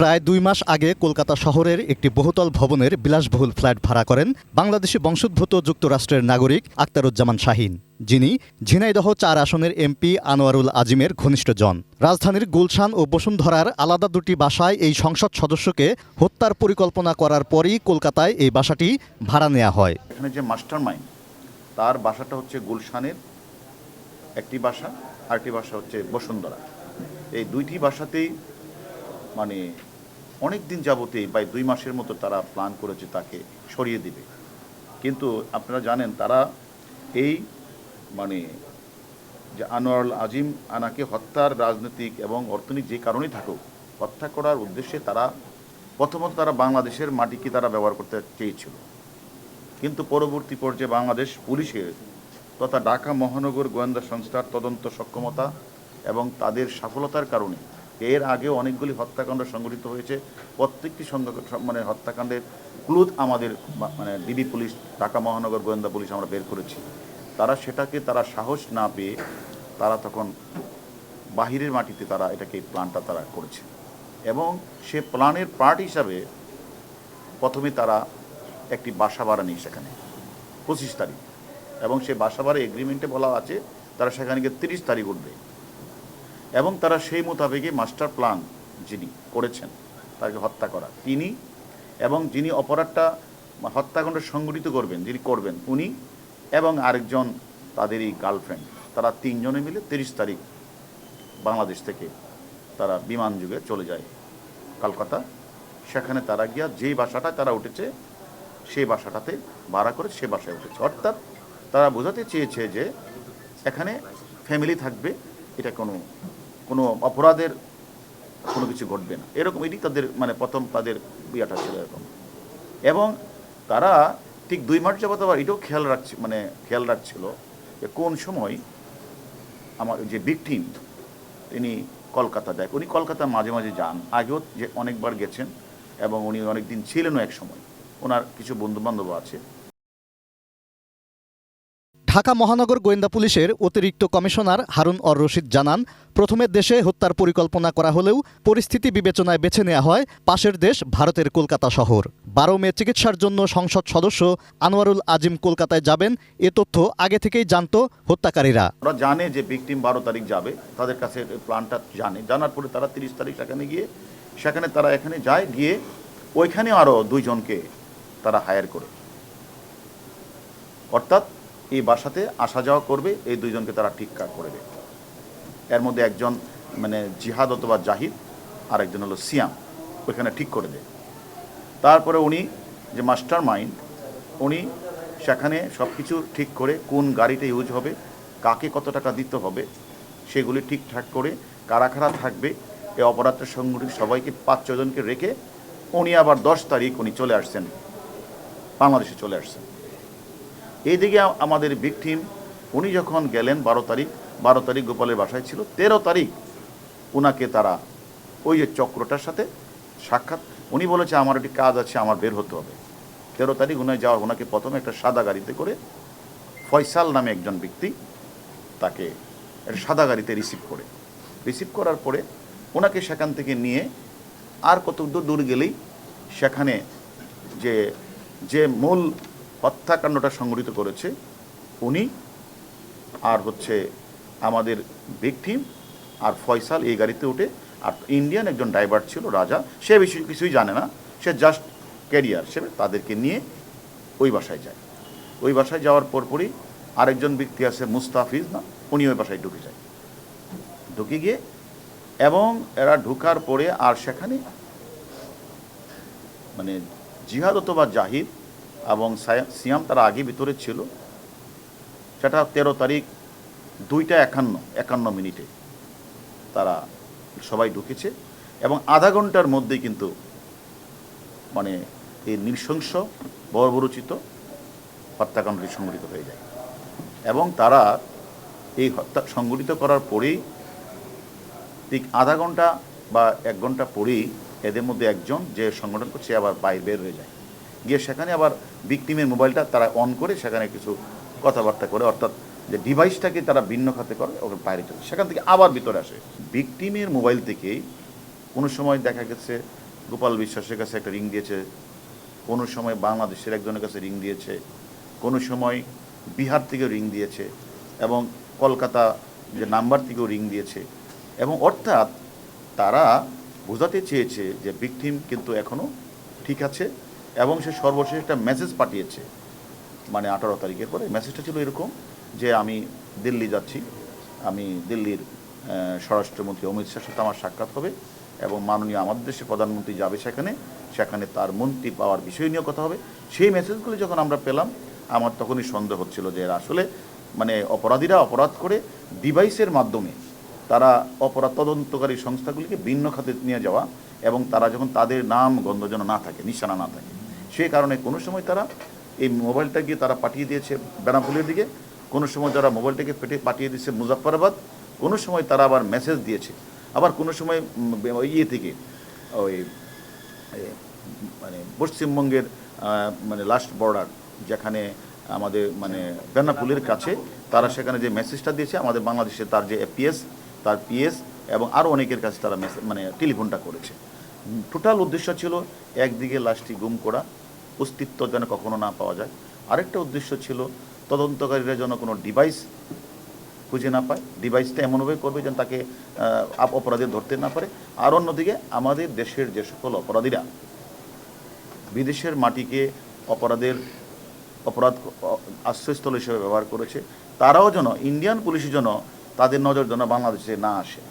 প্রায় ২ মাস আগে কলকাতা শহরের একটি বহুতল ভবনের বিলাসবহুল ফ্ল্যাট ভাড়া করেন বাংলাদেশি বংশোদ্ভূত যুক্তরাষ্ট্রের নাগরিক আক্তারুজ্জামান শাহীন, যিনি ঝিনাইদহ ৪ আসনের এমপি আনোয়ারুল আজিমের ঘনিষ্ঠজন। রাজধানীর গুলশান ও বসুন্ধরার আলাদা দুটি বাসায় এই সংসদ সদস্যকে হত্যার পরিকল্পনা করার পরই কলকাতায় এই বাসাটি ভাড়া নেওয়া হয়। এখানে যে মাস্টার মাইন্ড, তার বাসাটা হচ্ছে গুলশানের একটি বাসা, আরেকটি বাসা হচ্ছে বসুন্ধরা। এই দুইটি বাসাতেই মানে অনেক দিন যাবতেই প্রায় ২ মাসের মতো তারা প্ল্যান করেছে তাকে সরিয়ে দিবে। কিন্তু আপনারা জানেন তারা এই মানে যে আনোয়ারুল আজিম আনাকে হত্যার রাজনৈতিক এবং অর্থনৈতিক যে কারণেই থাকুক, হত্যা করার উদ্দেশ্যে তারা প্রথমত তারা বাংলাদেশের মাটিকে তারা ব্যবহার করতে চেয়েছিল। কিন্তু পরবর্তী পর্যায়ে বাংলাদেশ পুলিশের তথা ঢাকা মহানগর গোয়েন্দা সংস্থার তদন্ত সক্ষমতা এবং তাদের সফলতার কারণে এর আগেও অনেকগুলি হত্যাকাণ্ড সংঘটিত হয়েছে। প্রত্যেকটি মানে হত্যাকাণ্ডের ক্লুজ আমাদের মানে ডিবি পুলিশ, ঢাকা মহানগর গোয়েন্দা পুলিশ আমরা বের করেছি। তারা সেটাকে তারা সাহস না পেয়ে তারা তখন বাহিরের মাটিতে তারা এটাকে প্ল্যানটা তারা করেছে এবং সে প্ল্যানের পার্ট হিসাবে প্রথমে তারা একটি বাসা ভাড়া নিয়ে সেখানে ২৫ তারিখ, এবং সে বাসা ভাড়া এগ্রিমেন্টে বলা আছে তারা সেখানে গিয়ে ৩০ তারিখ উঠবে এবং তারা সেই মোতাবেকই মাস্টার প্ল্যান যিনি করেছেন তাকে হত্যা করা তিনি এবং যিনি অপরাধটা হত্যাকাণ্ড সংগঠিত করবেন যিনি করবেন উনি এবং আরেকজন তাদেরই গার্লফ্রেন্ড, তারা ৩ জনে মিলে ৩০ তারিখ বাংলাদেশ থেকে তারা বিমান যুগে চলে যায় কলকাতা। সেখানে তারা গিয়া যেই বাসাটা তারা উঠেছে সেই বাসাটাতে ভাড়া করে সে বাসায় উঠেছে। অর্থাৎ তারা বোঝাতে চেয়েছে যে এখানে ফ্যামিলি থাকবে, এটা কোনো অপরাধের কোনো কিছু ঘটবে না, এরকম এটি তাদের মানে প্রথম তাদের বিয়াটা ছিল এরকম। এবং তারা ঠিক ২ মাস যাবত আবার এটাও খেয়াল রাখছিল যে কোন সময় আমার যে ভিকটিম তিনি কলকাতা দেয়, উনি কলকাতা মাঝে মাঝে যান, আগেও যে অনেকবার গেছেন এবং উনি অনেক দিন ছিলেনও এক সময়, ওনার কিছু বন্ধুবান্ধব আছে। ঢাকা মহানগর গোয়েন্দা পুলিশের অতিরিক্ত কমিশনার হারুন অর রশিদ জানান, প্রথমে দেশে হত্যার পরিকল্পনা করা হলেও পরিস্থিতি বিবেচনায় বেছে নেওয়া হয় পাশের দেশ ভারতের কলকাতা শহর। ১২ মে চিকিৎসার জন্য সংসদ সদস্য আনোয়ারুল আজিম কলকাতায় যাবেন, এ তথ্য আগে থেকেই জানত হত্যাকারীরা। ওরা জানে যে ভিকটিম ১২ তারিখ যাবে, তাদের কাছে প্ল্যানটা জানার পরে তারা ৩০ তারিখ সেখানে তারা এখানে যায়, গিয়ে ওইখানে আরও ২ জনকে তারা হায়ার করে, অর্থাৎ এই বাসাতে আসা যাওয়া করবে, এই ২ জনকে তারা ঠিক করে দেয়। এর মধ্যে একজন মানে জিহাদ অথবা জাহিদ, আর একজন হলো সিয়াম, ওইখানে ঠিক করে দেয়। তারপরে উনি যে মাস্টার মাইন্ড, উনি সেখানে সব কিছু ঠিক করে কোন গাড়িটা ইউজ হবে, কাকে কত টাকা দিতে হবে, সেগুলি ঠিকঠাক করে কারা কারা থাকবে, এই অপরাধটা সংগঠিত সবাইকে ৫-৬ জনকে রেখে উনি আবার ১০ তারিখ উনি চলে আসছেন, বাংলাদেশে চলে আসছেন। এইদিকে আমাদের ভিকটিম উনি যখন গেলেন ১২ তারিখ গোপালের বাসায় ছিল, ১৩ তারিখ উনাকে তারা ওই যে চক্রটার সাথে সাক্ষাৎ, উনি বলেছে আমার একটি কাজ আছে, আমার বের হতে হবে। ১৩ তারিখ ওনাকে প্রথমে একটা সাদা গাড়িতে করে ফয়সাল নামে একজন ব্যক্তি তাকে একটা সাদা গাড়িতে রিসিভ করার পরে ওনাকে সেখান থেকে নিয়ে আর কত দূর গেলেই সেখানে যে মূল হত্যাকাণ্ডটা সংঘটিত করেছে উনি আর হচ্ছে আমাদের ভিকটিম আর ফয়সাল এই গাড়িতে উঠে, আর ইন্ডিয়ান একজন ড্রাইভার ছিল রাজা, সে বিষয়ে কিছুই জানে না, সে জাস্ট ক্যারিয়ার হিসেবে তাদেরকে নিয়ে ওই বাসায় যায়। ওই বাসায় যাওয়ার পরপরই আরেকজন ব্যক্তি আছে মুস্তাফিজ না, উনি ওই বাসায় ঢুকে গিয়ে এবং এরা ঢুকার পরে আর সেখানে মানে জিহাদ অথবা জাহিদ এবং সিয়াম তারা আগে ভিতরে ছিল। সেটা ১৩ তারিখ ২:৫১ তারা সবাই ঢুকেছে এবং আধা ঘন্টার মধ্যেই কিন্তু মানে এই নৃশংস বর্বরোচিত হত্যাকাণ্ডটি সংঘটিত হয়ে যায়। এবং তারা এই হত্যা সংঘটিত করার পরেই ঠিক আধা ঘন্টা বা ১ ঘন্টা পরেই এদের মধ্যে একজন যে সংগঠন করছে আবার বাইরে বের হয়ে যায়, গিয়ে সেখানে আবার ভিকটিমের মোবাইলটা তারা অন করে সেখানে কিছু কথাবার্তা করে, অর্থাৎ যে ডিভাইসটাকে তারা ভিন্ন খাতে করে ওকে বাইরে চলে, সেখান থেকে আবার ভিতরে আসে। ভিকটিমের মোবাইল থেকেই কোনো সময় দেখা গেছে গোপাল বিশ্বাসের কাছে একটা রিং দিয়েছে, কোনো সময় বাংলাদেশের একজনের কাছে রিং দিয়েছে, কোনো সময় বিহার থেকে রিং দিয়েছে, এবং কলকাতা যে নাম্বার থেকেও রিং দিয়েছে। এবং অর্থাৎ তারা বোঝাতে চেয়েছে যে ভিকটিম কিন্তু এখনও ঠিক আছে, এবং সে সর্বশেষ একটা মেসেজ পাঠিয়েছে মানে 18 তারিখের পরে। মেসেজটা ছিল এরকম যে আমি দিল্লি যাচ্ছি, আমি দিল্লির স্বরাষ্ট্রমন্ত্রী অমিত শাহের সাথে আমার সাক্ষাৎ হবে, এবং মাননীয় আমাদের দেশের প্রধানমন্ত্রী যাবে সেখানে তার মন্ত্রী পাওয়ার বিষয় নিয়ে কথা হবে। সেই মেসেজগুলি যখন আমরা পেলাম, আমার তখনই সন্দেহ হচ্ছিল যে এরা আসলে মানে অপরাধীরা অপরাধ করে ডিভাইসের মাধ্যমে তারা অপরাধ তদন্তকারী সংস্থাগুলিকে ভিন্ন খাতে নিয়ে যাওয়া, এবং তারা যখন তাদের নাম গন্ধ যেন না থাকে, নিশানা না থাকে, সেই কারণে কোনো সময় তারা এই মোবাইলটাকে তারা পাঠিয়ে দিয়েছে বেনাপুলের দিকে, কোনো সময় তারা মোবাইলটাকে পাঠিয়ে দিয়েছে মুজাফফরাবাদ, কোনো সময় তারা আবার মেসেজ দিয়েছে, আবার কোনো সময় ইয়ে থেকে ওই মানে পশ্চিমবঙ্গের মানে লাস্ট বর্ডার যেখানে আমাদের মানে বেনাপুলের কাছে তারা সেখানে যে মেসেজটা দিয়েছে আমাদের বাংলাদেশে তার যে এপিএস, তার পিএস এবং আরও অনেকের কাছে তারা মানে টেলিফোনটা করেছে। টোটাল উদ্দেশ্য ছিল একদিকে লাশটি গুম করা, অস্তিত্ব যেন কখনো না পাওয়া যায়, আরেকটা উদ্দেশ্য ছিল তদন্তকারীরা যেন কোনো ডিভাইস খুঁজে না পায়, ডিভাইসটা এমনভাবে করবে যেন তাকে অপরাধী ধরতে না পারে। আর অন্যদিকে আমাদের দেশের যে সকল অপরাধীরা বিদেশের মাটিকে অপরাধ আশ্রয়স্থল হিসেবে ব্যবহার করেছে, তারাও যেন ইন্ডিয়ান পুলিশের জন্য তাদের নজর যেন বাংলাদেশে না আসে।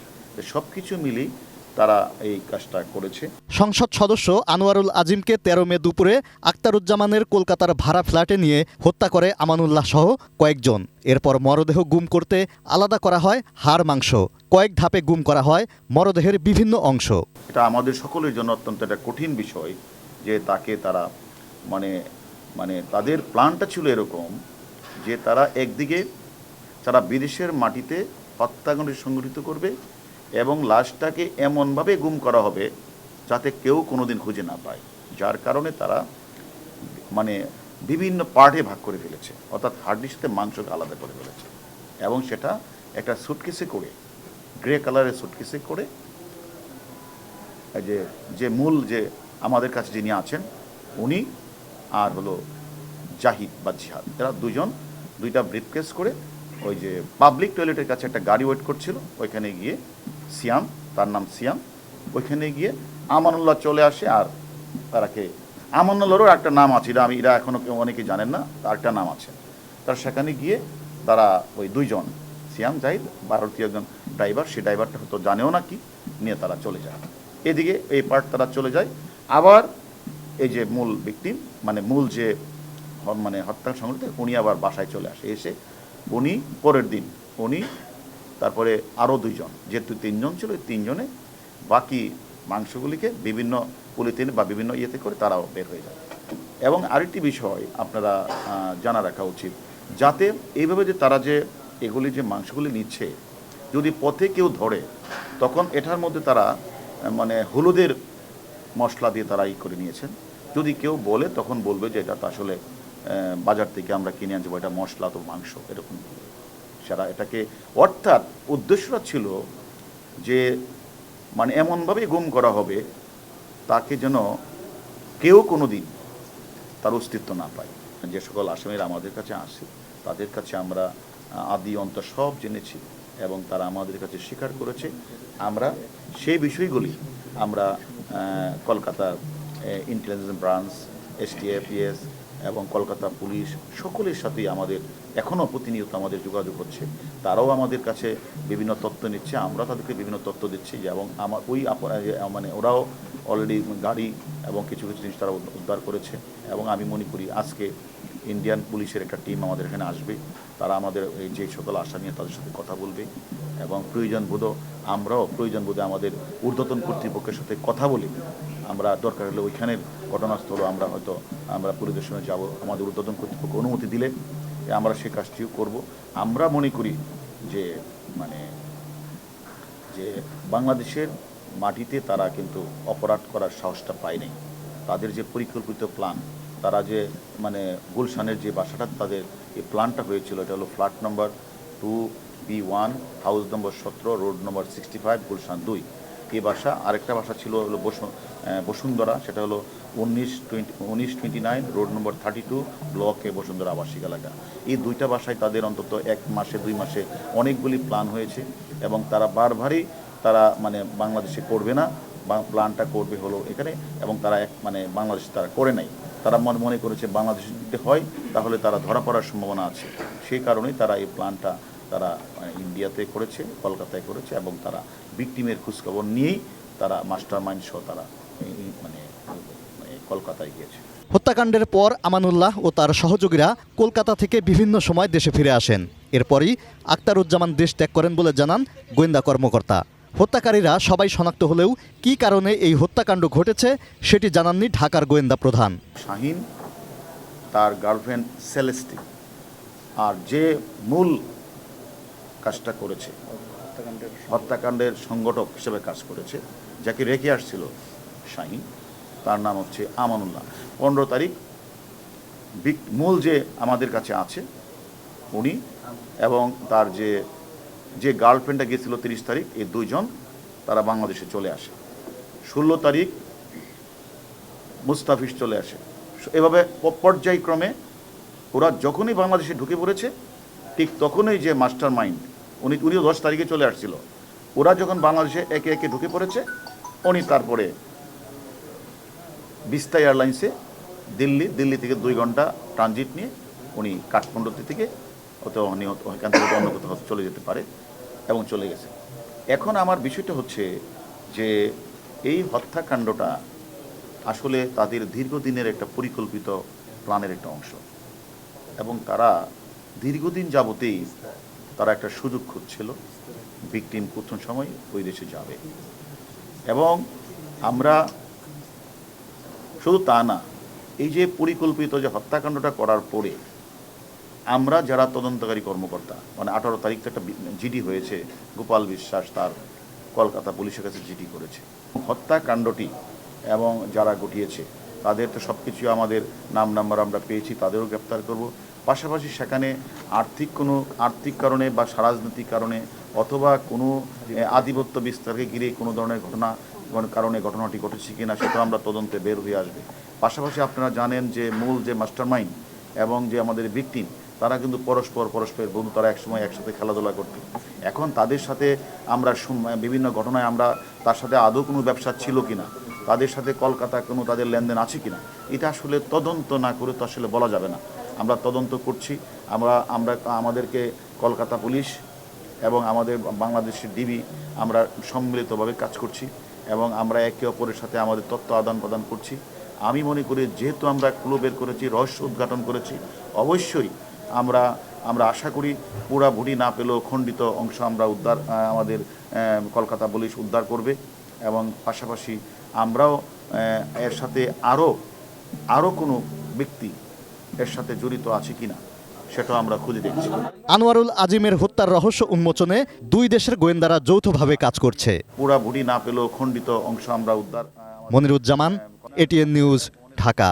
সব কিছু মিলিয়ে তারা এই কাজটা করেছে। সংসদ সদস্য আনোয়ারুল আজিমকে 13 মে দুপুরে আক্তারুজ্জামানের কলকাতার ভাড়া ফ্ল্যাটে নিয়ে হত্যা করে আমানুল্লাহ সহ কয়েকজন। এরপর মরদেহ গুম করতে আলাদা করা হয় হাড় মাংস, কয়েক ধাপে গুম করা হয় মরদেহের বিভিন্ন অংশ। এটা আমাদের সকলের জন্য অত্যন্ত একটা কঠিন বিষয় যে তাকে তারা মানে তাদের প্ল্যানটা ছিল এরকম যে তারা একদিকে তারা বিদেশের মাটিতে হত্যাকাণ্ড সংঘটিত করবে এবং লাশটাকে এমনভাবে গুম করা হবে যাতে কেউ কোনোদিন খুঁজে না পায়, যার কারণে তারা মানে বিভিন্ন পার্টে ভাগ করে ফেলেছে, অর্থাৎ হাড্ডির সাথে মাংসকে আলাদা করে ফেলেছে, এবং সেটা একটা সুটকেসে করে, গ্রে কালারের সুটকেসে করে যে মূল যে আমাদের কাছে যিনি আছেন উনি আর হলো জাহিদ বা জিহাদ, এরা দুইটা ব্রিফকেস করে ওই যে পাবলিক টয়লেটের কাছে একটা গাড়ি ওয়েট করছিল, ওইখানে গিয়ে সিয়াম, তার নাম সিয়াম, ওইখানে গিয়ে আমানুল্লাহ চলে আসে। আর তারাকে আমানুল্লাহরও একটা নাম আছে, এরা এখনও কেউ অনেকে জানেন না, তার একটা নাম আছে। তার সেখানে গিয়ে তারা ওই দুইজন সিয়াম জাহিদ ভারতীয় একজন ড্রাইভার, সেই ড্রাইভারটা হয়তো জানেও না কি, নিয়ে তারা চলে যায়। এদিকে এই পার্ট তারা চলে যায়। আবার এই যে মূল ভিকটিম মানে মূল যে হত্যা সংঘটিত, উনি আবার বাসায় চলে আসে। এসে উনি পরের দিন তারপরে আরও দুইজন, যেহেতু তিনজন ছিল, ওই তিনজনে বাকি মাংসগুলিকে বিভিন্ন পলিথিন বা বিভিন্ন ইয়েতে করে তারাও বের হয়ে যায়। এবং আরেকটি বিষয় আপনারা জানা রাখা উচিত, যাতে এইভাবে যে তারা যে এগুলি যে মাংসগুলি নিচ্ছে, যদি পথে কেউ ধরে তখন এটার মধ্যে তারা হলুদের মশলা দিয়ে তারা করে নিয়েছেন। যদি কেউ বলে তখন বলবে যে এটা তো আসলে বাজার থেকে আমরা কিনে আনছি, এটা মশলা তো মাংস, এরকম সারা এটাকে। অর্থাৎ উদ্দেশ্যটা ছিল যে এমনভাবে গুম করা হবে তাকে যেন কেউ কোনো দিন তার অস্তিত্ব না পায়। যে সকল আসামিরা আমাদের কাছে আসে তাদের কাছে আমরা আদি অন্ত সব জেনেছি এবং তারা আমাদের কাছে স্বীকার করেছে। আমরা সেই বিষয়গুলি আমরা কলকাতা ইন্টেলিজেন্স ব্রাঞ্চ, এসটিএফ এবং কলকাতা পুলিশ সকলের সাথেই আমাদের এখনও প্রতিনিয়ত আমাদের যোগাযোগ হচ্ছে। তারাও আমাদের কাছে বিভিন্ন তথ্য নিচ্ছে, আমরা তাদেরকে বিভিন্ন তথ্য দিচ্ছি। এবং আমার ওই ওরাও অলরেডি গাড়ি এবং কিছু জিনিস তারা উদ্ধার করেছে। এবং আমি মনে করি আজকে ইন্ডিয়ান পুলিশের একটা টিম আমাদের এখানে আসবে, তারা আমাদের এই যে সকল আশা নিয়ে তাদের সাথে কথা বলবে, এবং আমরাও প্রয়োজন বোধে আমাদের ঊর্ধ্বতন কর্তৃপক্ষের সাথে কথা বলি। আমরা দরকার হলে ওইখানের ঘটনাস্থল আমরা পরিদর্শনে যাব, আমাদের ঊর্ধ্বতন কর্তৃপক্ষ অনুমতি দিলে আমরা সে কাজটিও করব। আমরা মনে করি যে বাংলাদেশের মাটিতে তারা কিন্তু অপরাধ করার সাহসটা পায়নি। তাদের যে পরিকল্পিত প্ল্যান, তারা যে গুলশানের যে বাসাটা তাদের এই প্ল্যানটা হয়েছিল, এটা হলো flat number 2B1, house number 17, road number 65, Gulshan 2। এই বাসা। আরেকটা বাসা ছিল হলো বসুন্ধরা, সেটা হলো 1929 রোড নম্বর 32 ব্লকে বসুন্ধরা আবাসিক এলাকা। এই দুইটা বাসায় তাদের অন্তত 1 মাসে 2 মাসে অনেকগুলি প্ল্যান হয়েছে এবং তারা বারবারই তারা মানে বাংলাদেশে করবে না, প্ল্যানটা করবে হলো এখানে, এবং তারা বাংলাদেশে তারা করে নাই। তারা মনে করেছে বাংলাদেশে যদি হয় তাহলে তারা ধরা পড়ার সম্ভাবনা আছে। সেই কারণেই তারা এই প্ল্যানটা তারা ইন্ডিয়াতে করেছে, কলকাতায় করেছে, এবং তারা ভিকটিমের খোঁজখবর নিয়েই তারা মাস্টার মাইন্ড সহ তারা কলকাতায় গিয়েছে। হত্যাকাণ্ডের পর আমানুল্লাহ ও তার সহযোগীরা কলকাতা থেকে বিভিন্ন সময় দেশে ফিরে আসেন। এরপরই আক্তারুজ্জামান দেশ ত্যাগ করেন বলে জানান গোয়েন্দা কর্মকর্তা। হত্যাকারীরা সবাই শনাক্ত হলেও কী কারণে এই হত্যাকাণ্ড ঘটেছে সেটি জানাননি ঢাকার গোয়েন্দা প্রধান। শাহিন, তার গার্লফ্রেন্ড সেলেস্টি, আর যে মূল কাজটা করেছে, হত্যাকাণ্ডের সংগঠক হিসেবে কাজ করেছে, যাকে রেখে আসছিল শাহিন, তার নাম হচ্ছে আমানুল্লাহ। 15 তারিখ মূল যে আমাদের কাছে আছে উনি, এবং তার যে গার্লফ্রেন্ডটা গিয়েছিল 30 তারিখ, এই দুইজন তারা বাংলাদেশে চলে আসে। 16 তারিখ মুস্তাফিজ চলে আসে। এভাবে পর্যায়ক্রমে ওরা যখনই বাংলাদেশে ঢুকে পড়েছে ঠিক তখনই যে মাস্টার মাইন্ড উনিও 10 তারিখে চলে আসছিল। ওরা যখন বাংলাদেশে একে একে ঢুকে পড়েছে, উনি তারপরে বিস্তা এয়ারলাইন্সে দিল্লি থেকে 2 ঘন্টা ট্রানজিট নিয়ে উনি কাঠমান্ডু থেকে এখান থেকে অন্য কোথাও চলে যেতে পারে এবং চলে গেছে। এখন আমার বিষয়টা হচ্ছে যে এই হত্যাকাণ্ডটা আসলে তাদের দীর্ঘদিনের একটা পরিকল্পিত প্ল্যানের একটা অংশ, এবং তারা দীর্ঘদিন যাবতেই তারা একটা সুযোগ খুঁজছিল ভিকটিম প্রথম সময় ওই দেশে যাবে। এবং আমরা শুধু তা না, এই যে পরিকল্পিত যে হত্যাকাণ্ডটা করার পরে আমরা যারা তদন্তকারী কর্মকর্তা, 18 তারিখ একটা জিডি হয়েছে, গোপাল বিশ্বাস তার কলকাতা পুলিশের কাছে জিডি করেছে হত্যাকাণ্ডটি, এবং যারা ঘটিয়েছে তাদের তো সব কিছু আমাদের নাম্বার আমরা পেয়েছি, তাদেরও গ্রেপ্তার করব। পাশাপাশি সেখানে আর্থিক কারণে বা রাজনৈতিক কারণে অথবা কোনো আধিপত্য বিস্তারকে ঘিরে কোনো ধরনের কারণে ঘটনাটি ঘটেছে কিনা সেটা আমরা তদন্তে বের হয়ে আসবে। পাশাপাশি আপনারা জানেন যে মূল যে মাস্টারমাইন্ড এবং যে আমাদের ভিকটিম, তারা কিন্তু পরস্পরের বন্ধু, তারা একসময় একসাথে খেলাধুলা করত। এখন তাদের সাথে আমরা বিভিন্ন ঘটনায় আমরা তার সাথে আদৌ কোনো ব্যবসা ছিল কিনা, তাদের সাথে কলকাতা কোনো তাদের লেনদেন আছে কিনা, এটা আসলে তদন্ত না করে তো আসলে বলা যাবে না। আমরা তদন্ত করছি। আমরা আমাদেরকে কলকাতা পুলিশ এবং আমাদের বাংলাদেশের ডিবি আমরা সম্মিলিতভাবে কাজ করছি, এবং আমরা একে অপরের সাথে আমাদের তথ্য আদান প্রদান করছি। আমি মনে করি যেহেতু আমরা ক্লু বের করেছি, রহস্য উদ্ঘাটন করেছি, অবশ্যই আমরা আশা করি পুরা ভুড়ি না পেলেও খণ্ডিত অংশ আমরা আমাদের কলকাতা পুলিশ উদ্ধার করবে, এবং পাশাপাশি আমরাও এর সাথে আরও কোনো ব্যক্তি এর সাথে জড়িত আছে কিনা সেটাও আমরা খুঁজে দেখছি। আনোয়ারুল আজিমের হত্যার রহস্য উন্মোচনে 2 দেশের গোয়েন্দারা যৌথভাবে কাজ করছে। পুরা ভুড়ি না পেলেও খণ্ডিত অংশ আমরা উদ্ধার। Moniruzzaman, ATN news, Dhaka.